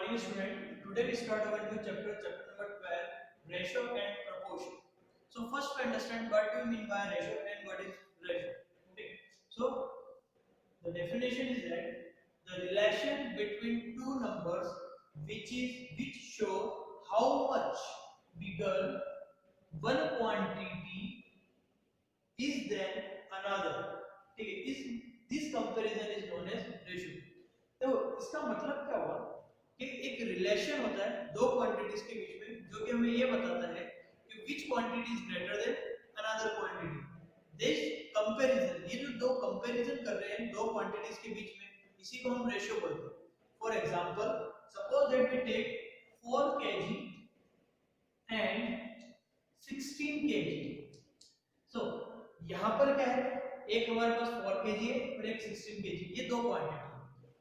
morning, student. Today we start our new chapter, chapter number 12, ratio and proportion. So first we understand what do you mean by ratio and what is ratio. Okay. So the definition is that the relation between two numbers which show how much bigger one quantity is than another. ठीक है, इस this comparison is known as ratio. तो इसका मतलब क्या हुआ कि एक रिलेशन होता है दो क्वांटिटीज के बीच में जो कि हमें ये बताता है कि विच quantity is greater than another quantity. This comparison, ये जो दो कंपैरिजन कर रहे हैं दो क्वांटिटीज के बीच में, इसी को हम रेशियो बोलते हैं। For example, suppose that we take 4 kg and 16 kg। So यहाँ पर क्या है, एक हमारे पास 4 kg है और एक 16 kg, ये दो क्वांटिटी है।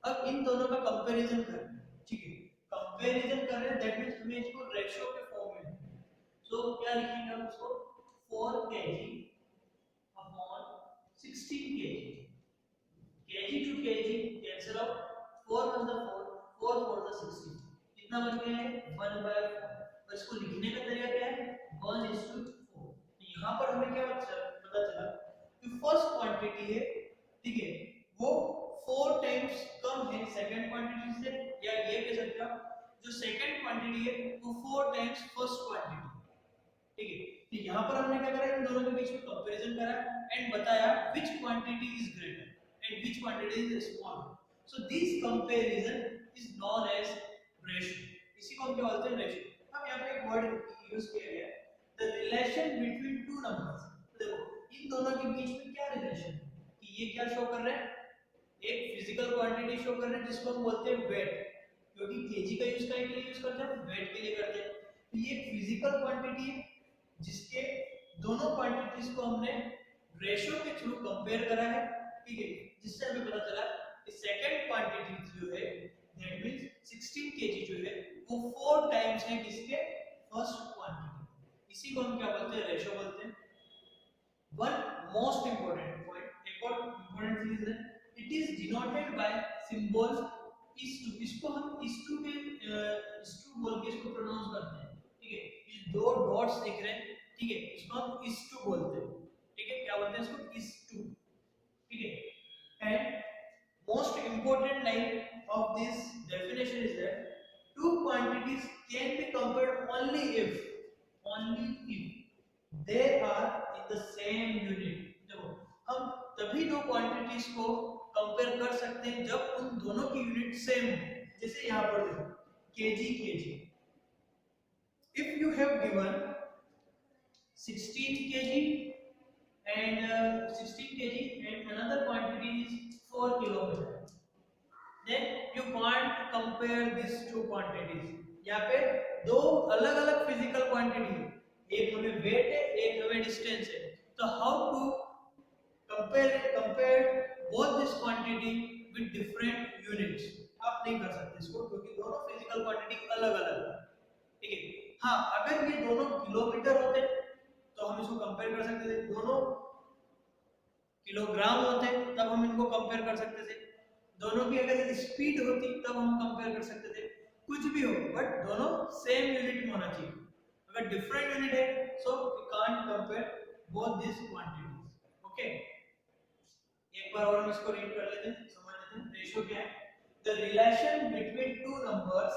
अब इन दोनों का कंपैरिजन कर रहे हैं, ठीक है, कंपैरिजन कर रहे हैं, दैट मींस हमें इसको रेशियो के फॉर्म में लिखना है। सो क्या लिखेंगे हम इसको, 4 kg upon 16 kg, kg to kg cancel out, 4 1 the 4, 4 4 the 16, कितना बच गया है 1/4। और इसको लिखने का तरीका क्या है, 1:4। यहाँ पर हमें क्या पता चला कि फर्स्ट क्वांटिटी है, ठीक है, वो 4 टाइम्स कम है सेकंड क्वांटिटी से, या ये कह सकते हो जो सेकंड क्वांटिटी है वो 4 टाइम्स फर्स्ट क्वांटिटी, ठीक है। तो यहाँ पर हमने क्या करा, इन दोनों के बीच में कंपैरिजन करा एंड बताया which quantity is greater and which quantity is smaller. So this comparison is known as ratio. इसी को हम क्या बोलते हैं, रेशियो। अब यहाँ पे एक वर्ड यूज किया गया है, the relation between two numbers। देखो इन दोनों के बीच में क्या रिलेशन है कि ये क्या शो कर रहे हैं, एक फिजिकल क्वांटिटी शो कर रहे हैं जिसको हम बोलते हैं वेट, क्योंकि केजी का यूज काहे के लिए यूज करते हैं, वेट के लिए करते हैं। तो ये फिजिकल क्वांटिटी है जिसके दोनों क्वांटिटीज को हमने रेशियो के थ्रू कंपेयर करा है, ठीक है, जिससे हमें पता चला कि सेकंड क्वांटिटी जो है दैट मींस 16 केजी जो है वो 4 टाइम्स है किसके, फर्स्ट क्वांटिटी। इसी को हम क्या बोलते हैं, रेशियो बोलते हैं। वन मोस्ट इंपोर्टेंट पॉइंट, एक और इंपोर्टेंट चीज है, it is denoted by symbol is2। इसको हम is2 के is2 बोल के इसको प्रोनाउंस करते हैं, ठीक है। ये दो डॉट्स दिख रहे हैं, ठीक है, इसको हम is2 बोलते हैं, ठीक है, क्या बोलते हैं इसको, is2, ठीक है। And most important line of this definition is that two quantities can be compared only if they are in the same unit। देखो हम तभी दो क्वांटिटीज को कंपेयर कर सकते हैं जब उन दोनों की यूनिट सेम हो। जैसे यहाँ पर देखो KG KG, if you have given 16 kg and 16 kg and another quantity is 4 kilometer, then you can't compare these two quantities। यहाँ पे दो अलग अलग फिजिकल क्वांटिटी है, एक हमें वेट है एक हमें डिस्टेंस है। तो how to compare both this quantity with different units, आप नहीं कर सकते इसको क्योंकि दोनों फिजिकल क्वांटिटी अलग अलग है, ठीक है। हाँ, अगर ये दोनों किलोमीटर होते तो हम इसको कंपेयर कर सकते थे, दोनों किलोग्राम होते तब हम इनको कंपेयर कर सकते थे, दोनों की अगर स्पीड होती तब हम कंपेयर कर सकते थे, कुछ भी हो बट दोनों सेम यूनिट में होना चाहिए। अगर डिफरेंट यूनिट है so we can't compare both this quantities. Okay, एक बार और हम इसको रीड कर लेते हैं, समझ लेते हैं। रेशियो क्या है, the relation between two numbers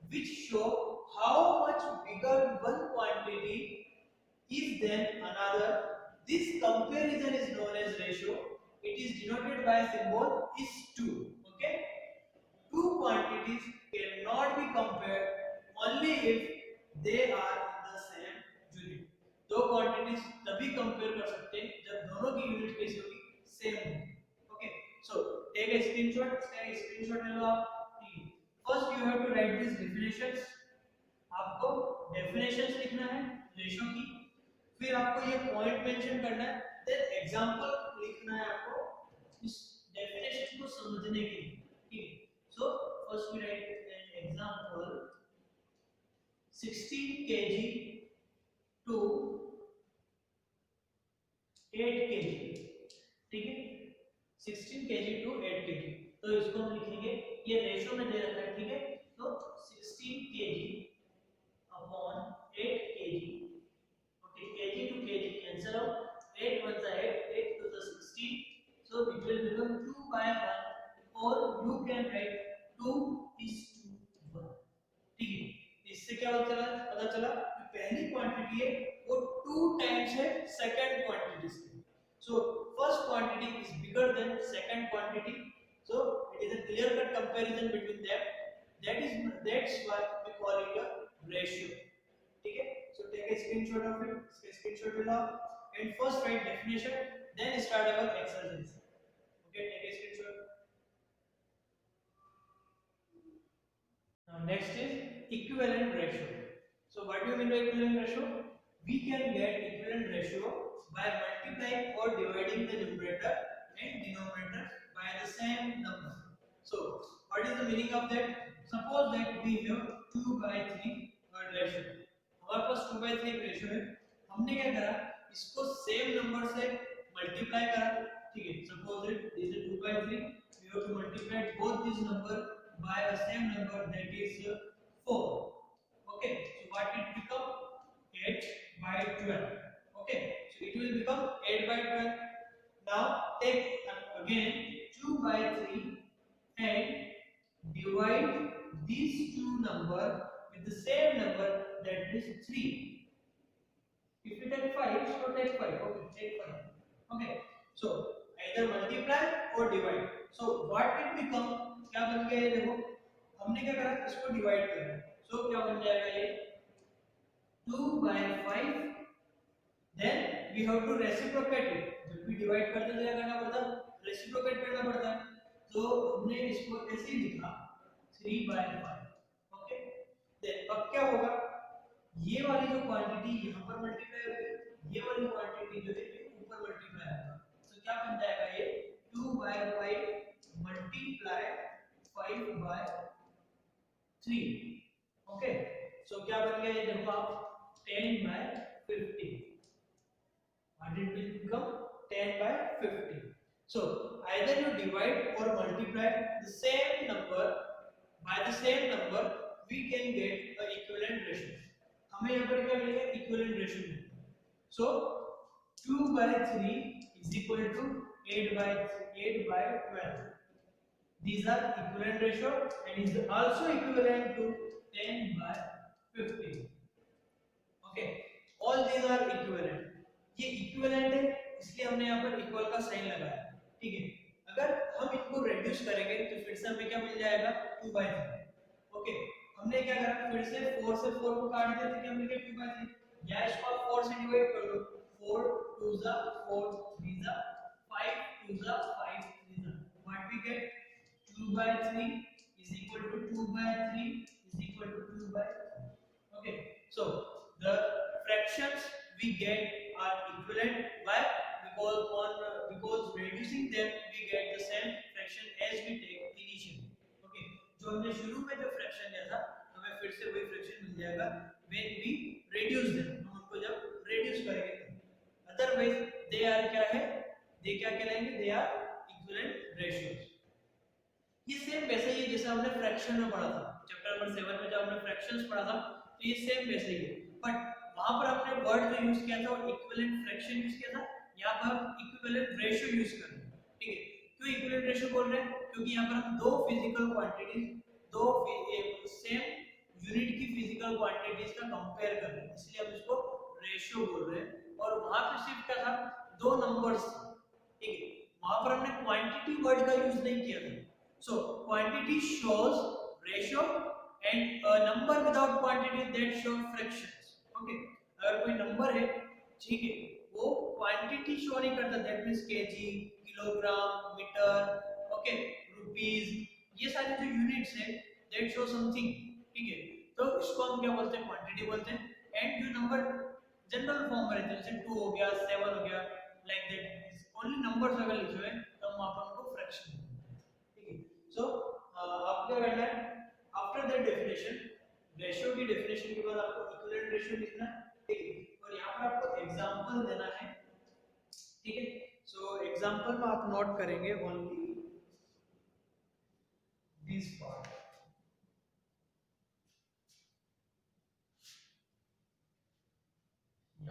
which show how much bigger one quantity is than another. This comparison is known as ratio. It is denoted by symbol is2। Okay, two quantities cannot be compared only if they are in the same unit। दो quantities तभी compare कर सकते हैं जब दोनों की unit कैसी होगी, सेम होगी। Okay, so take a screenshot, इसका एक स्क्रीनशॉट ले लो आप। First you have to write this definitions, आपको डेफिनेशंस लिखना है रेशियो की, फिर आपको ये पॉइंट मेंशन करना है, देन एग्जांपल लिखना है आपको इस डेफिनेशन को समझने के लिए, ठीक है। So first we write an example 16 kg to 8 kg, ठीक है, 16 kg टू 8 kg। तो इसको हम लिखेंगे, ये रेशियो में दे रखा है, ठीक है। तो तो 16 kg upon 8 kg. Okay, kg to kg cancel out. 8 1 is 8, 8 2 is 16. So it will become 2 by 1, or you can write 2 is to 1. ठीक है, इससे क्या पता चला कि पहली क्वांटिटी है वो 2 टाइम्स है सेकंड क्वांटिटी से. So first quantity is bigger than second quantity. So it is a clear cut comparison between them. That's why we call it a ratio. ठीक है, so take a screenshot of it. इसका screenshot ले लो and first write definition, then start our exercise. Okay, take a screenshot. Now next is equivalent ratio. So what do you mean by equivalent ratio? We can get equivalent ratio by multiplying or dividing the numerator and denominator by the same number. So what is the meaning of that? Suppose that we have 2 by 3 ratio. हमारे पास 2 by 3 ratio है. हमने क्या करा, इसको same number से multiply करा. ठीक है, suppose it this is 2 by 3, we have to multiply both these number by a same number, that is 4. Okay, so what it become? 8 by 12. Okay, so it will become 8 by 12. Now take again 2 by 3 and divide these two number with the same number, that is 3. If you take 5, so take 5. Okay, take 5. Okay, so either multiply or divide. So what it become? क्या बन गया ये देखो, हमने क्या करा, इसको divide करा. So क्या बन जाएगा ये 2 by 5. Then we have to reciprocate it. जब भी डिवाइड करते तो क्या करना पड़ता, रेसिप्रोकेट करना पड़ता है. तो हमने इसको ऐसे ही लिखा 3 by 5. ओके, देन अब क्या होगा, ये वाली जो क्वांटिटी यहाँ पर मल्टीप्लाई होगी, ये वाली क्वांटिटी जो है ये ऊपर मल्टीप्लाई होगा. तो क्या बन जाएगा ये 2 by 5 मल्टीप्लाई 5 by 3. ओके, सो क्या बन गया ये देखो आप 10 by 50. What it will become? 10 by 50. So either you divide or multiply the same number by the same number, we can get the equivalent ratio. हमें यहाँ पर क्या मिलेगा, equivalent ratio मिलेगा. So 2 by 3 is equal to 8 by 12. These are equivalent ratio and is also equivalent to 10 by 50. Okay, all these are equivalent. ये equivalent है इसलिए हमने यहाँ पर इक्वल का साइन लगाया. ठीक है, अगर हम इनको रिड्यूस करेंगे तो फिर से हमें क्या मिल जाएगा 2 by 3. ओके, हमने क्या करा, फिर से 4 से 4 को काट दिया तो क्या मिल गया 2 by 3. या इसको आप 4 से डिवाइड कर दो, 4 2 जा 4 3 जा 5 2 जा 5 3 जा. What we get 2 by 3 is equal to 2 by 3 is equal to 2 by 3. Okay, so the fractions we get are equivalent. Why? Because reducing them we get the same fraction as we take initially. Okay, जो हमने शुरू में जो fraction लिया था हमें फिर से वही फ्रैक्शन मिल जाएगा when we reduce them. हम उनको जब reduce करेंगे तो otherwise they are क्या है, they क्या कहलाएंगे, they are equivalent ratios. ये सेम वैसे ही है जैसे हमने फ्रैक्शन में पढ़ा था चैप्टर नंबर 7 में, जब हमने फ्रैक्शंस पढ़ा था तो ये सेम वैसे ही है. बट वहां पर हमने वर्ड जो यूज किया था वो इक्विवेलेंट फ्रैक्शन यूज किया था. यहाँ पर हम इक्विवेलेंट रेशियो यूज कर रहे हैं. ठीक है, क्यों इक्विवेलेंट रेशियो बोल रहे हैं, क्योंकि यहाँ पर हम दो फिजिकल क्वांटिटीज, दो सेम यूनिट की फिजिकल क्वांटिटीज का कंपेयर कर रहे हैं, इसलिए हम इसको रेशियो बोल रहे हैं. और वहां पे सिर्फ क्या था, दो नंबर्स. ठीक है, वहां पर हमने क्वांटिटी वर्ड का यूज नहीं किया था. So quantity shows ratio and number without quantity that show fractions. Okay, अगर कोई नंबर है, ठीक है, वो क्वांटिटी शो नहीं करता, that means KG, kilogram, metre, okay, rupees, ये सारे जो यूनिट्स है दैट शो समथिंग. ठीक है, तो इसको हम क्या बोलते हैं, क्वांटिटी बोलते हैं. एंड जो नंबर जनरल फॉर्म में रहते हैं जैसे 2 हो गया, 7 हो गया, लाइक दैट, ओनली नंबर्स अगर लिखे हुए हैं तो हम वहां पर उनको फ्रैक्शन बोलते हैं. ठीक है, सो आपको क्या करना है, आफ्टर दैट डेफिनेशन, रेशियो की डेफिनेशन के बाद आपको इक्विवेलेंट रेशियो लिखना है. ठीक है, और यहाँ पर आपको एग्जांपल देना है. ठीक है, सो एग्जांपल में आप नोट करेंगे ओनली दिस पार्ट.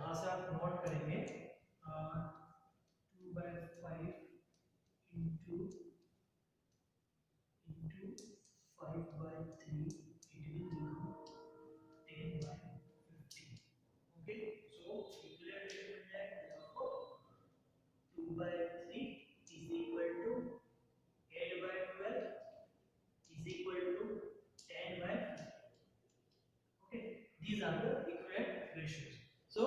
यहाँ से आप नोट करेंगे 2/5 into 5/3 it will become 10/15. Okay, so equivalent ratio मिल जाएगा आपको 2/3 is equal to 8/12 is equal to 10/15. Okay, these are the equivalent ratios. So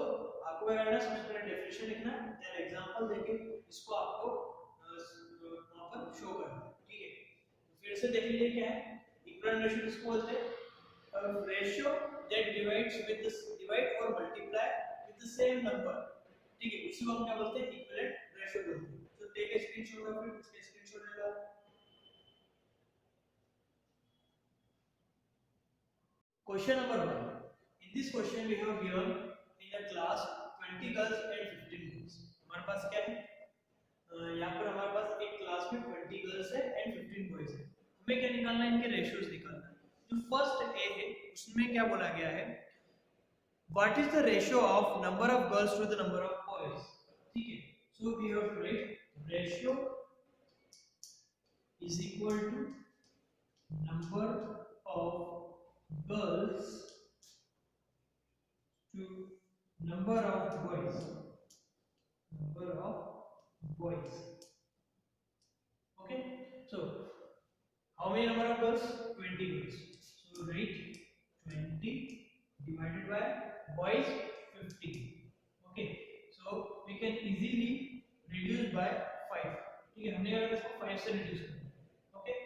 आपको क्या करना है, सबसे पहले डेफिनेशन लिखना है, देन एग्जांपल देके इसको आपको वहां पर शो करना है, ठीक है। तो फिर से देख लीजिए क्या है इक्विवेलेंट रेशियो, किसको बोलते हैं, ratio that divides with the divide और multiply with the same number, ठीक है, उसी को हम क्या बोलते हैं, इक्विवेलेंट रेशियो बोलते हैं। तो take a screenshot of it, इसका स्क्रीनशॉट ले लो। Question number 1. In this question we have given in the class 20 girls and 15 boys. हमारे पास क्या है, यहाँ पर हमारे पास एक क्लास में 20 गर्ल्स है एंड 15 बॉयज है। हमें क्या निकालना है, इनके रेशियोज निकालना है। जो फर्स्ट ए है उसमें क्या बोला गया है, what is the ratio of number of girls to the number of boys, ठीक है। So we have to write ratio is equal to number of girls to number of boys, number of boys. Okay, so how many number of girls, 20 girls, so write 20 divided by boys 50. Okay, so we can easily reduce by 5, ठीक है। हमने अगर इसको 5 से reduce करना, okay,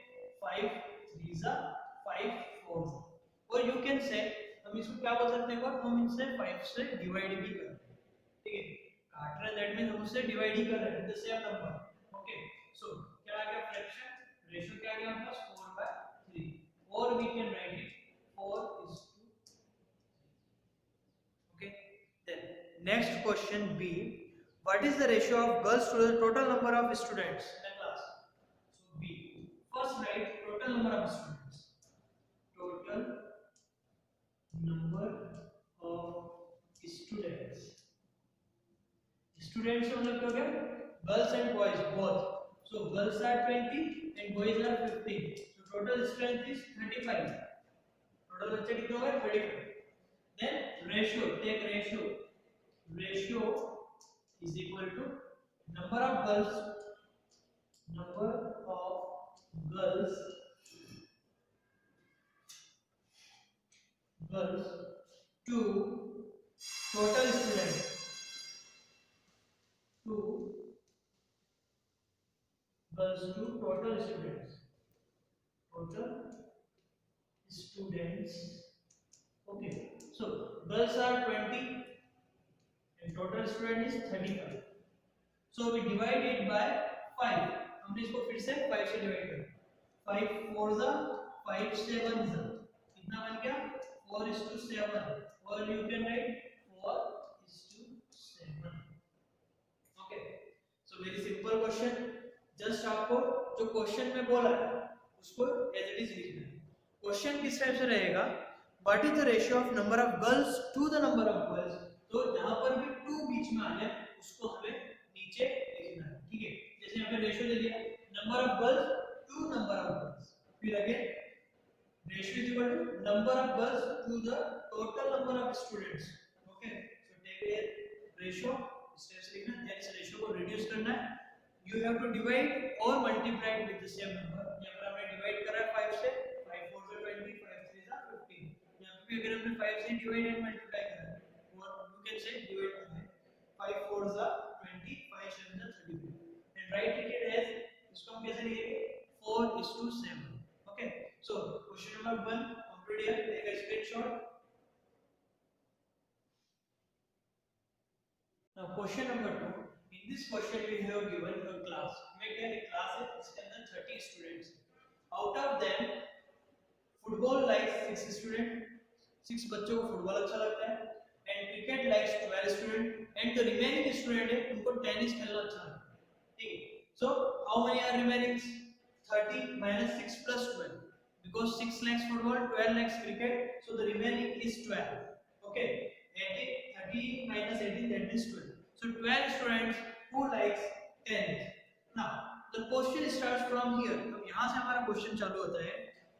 5 3s are 5 4s, और you can say हम इसको क्या बोल सकते हैं, हम इनसे 5 से डिवाइड भी कर रहे हैं, ठीक है, काट रहे हैं, दैट मींस हम उससे डिवाइड ही कर रहे हैं, द सेम नंबर। ओके, सो क्या आ गया, फ्रैक्शन रेशियो क्या आ गया हमारे पास 4/3, और we can write it 4:3। Okay, then next question B, what is the ratio of girls to the total number of students in the class. So B, first write total number of students, total number of students, students मतलब क्या हो गया, girls and boys both, so girls are 20 and boys are 15, so total strength is 35, total बच्चे कितने हो गए 35। then ratio, take ratio, ratio is equal to number of girls, number of girls to total students, to girls to total students, total students। okay, so girls are 20 and total student is 35, so we divide it by 5, हमने इसको फिर से 5 से divide कर, 5 4s are 5 7s are, कितना बन गया 4:7, or you can write 4:7। okay, so very simple question, just आपको जो क्वेश्चन में बोला है उसको एज इट इज लिखना है। क्वेश्चन किस टाइप से रहेगा, what is the ratio of number of girls to the number of boys, तो जहां पर भी 2 बीच में आ जाए उसको हमें नीचे लिखना है, ठीक है। जैसे यहाँ पे रेशियो ले लिया, number of girls to number of boys, फिर again ratio is equal to number of girls to the total number of students। okay, so take a ratio, steps लिखना है, इस ratio को reduce करना है, you have to divide or multiply it with the same number। यहाँ पर हमने divide करा है 5 से, 5 4 से 20, 5 3 से 15, यहाँ पे भी अगर हमने 5 से divide and multiply करा है, or you can say divide करना है, 5 4 से 20, 5 7 से 35, and write it as, इसको हम कैसे लिखेंगे 4:7। okay, so question number 1 complete here, take a screenshot। now question number 2, in this question we have given a class, हमें क्या है, क्लास है, इसके अंदर 30 students, out of them football likes 6 student, 6 बच्चों को फुटबॉल अच्छा लगता है, and cricket likes 12 student, and the remaining student है उनको टेनिस खेलना अच्छा लगता है, ठीक है। So how many are remaining, 30 minus 6 plus 12, because 6 likes football, 12 likes cricket, so the remaining is 12। okay, 30 13 minus 18, that is 12. So 12 students who likes tennis. Now the question starts from here. अब यहाँ से हमारा question चालू होता है.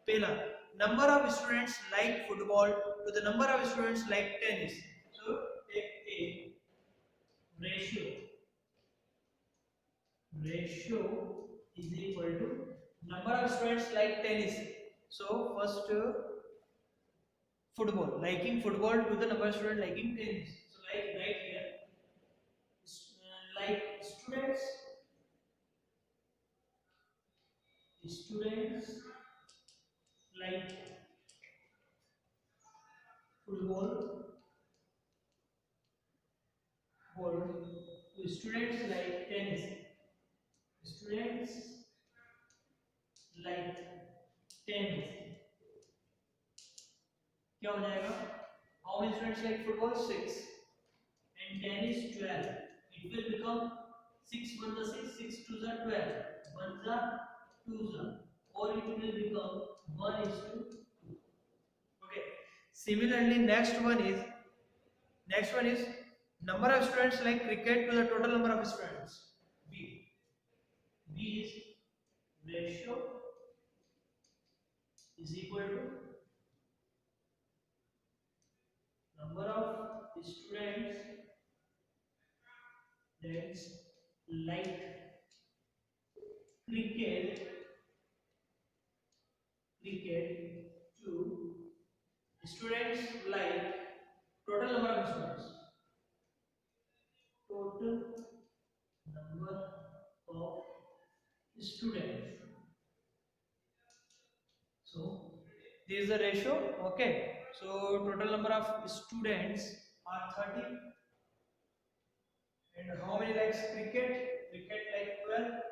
पहला, number of students like football to the number of students like tennis. So take a ratio is equal to number of students like tennis. So first football, liking football to the number of students liking tennis. So like right here, like students like football to students like tennis. Students like tennis. क्या हो जाएगा? How many students like football? 6 and tennis 12. It will become 6 1 the 6, 6 2 the 12, 1 the 2 the, or it will become 1:2. Okay. Similarly, next one is number of students like cricket to the total number of students. B is ratio is equal to number of students that like cricket to students like total number of students. Total number of students. So this is the ratio. Okay, so total number of students are 30, and how many likes cricket like 12,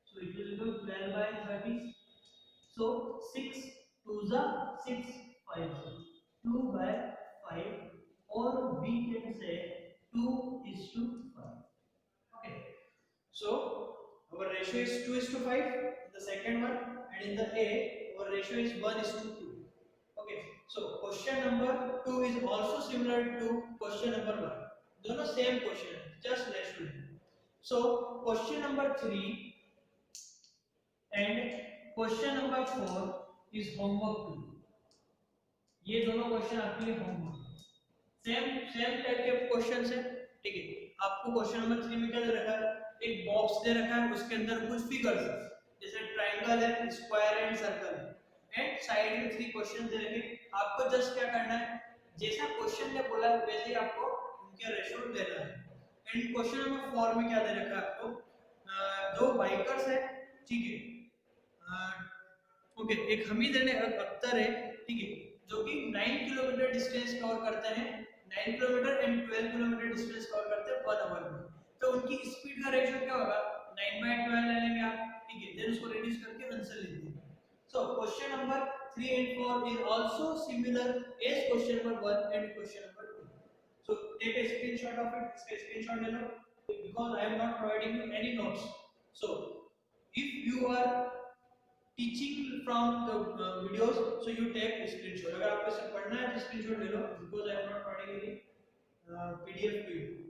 so it will become 12 by 30. So 6 2 the 6 5 2 by 5, or we can say 2:5. Okay, so our ratio is 2:5 in the second one, and in the A our ratio is 1:2. Okay, so question number 2 is also similar to question number 1. दोनों same question, just ratio. So question number 3 and question number 4 is homework 2. ये दोनों question आपके लिए homework, same type के question है. ठीक है, आपको क्वेश्चन नंबर 3 में क्या दे रखा है? एक बॉक्स दे रखा है, उसके अंदर कुछ फिगर्स है, जैसे ट्रायंगल है, स्क्वायर एंड सर्कल है, एंड साइड में 3 क्वेश्चन दे रखे. आपको जस्ट क्या करना है, जैसा क्वेश्चन ने बोला है वैसे ही आपको उनके रेशियो देना है. एंड क्वेश्चन नंबर 4 में क्या दे रखा है आपको? दो बाइकर्स है. ठीक है, ओके, एक हमीद है अख्तर है. ठीक है, जो कि 9 किलोमीटर डिस्टेंस कवर करते हैं, 9 kilometre and 12 kilometre distance cover करते हैं 1 आवर में. तो उनकी स्पीड का रेशियो क्या होगा? 9/12 ले लेंगे आप. ठीक है, देन उसको रिड्यूस करके आंसर लिख देंगे. So question number 3 and 4 is also similar as question number 1 and question number 2. So take a screenshot of it. इसका screenshot ले लो, because I am not providing you any notes. So if you are teaching from the videos, so you take a screenshot. अगर आपको इसे पढ़ना है तो screenshot ले लो, because I am not providing any PDF to you.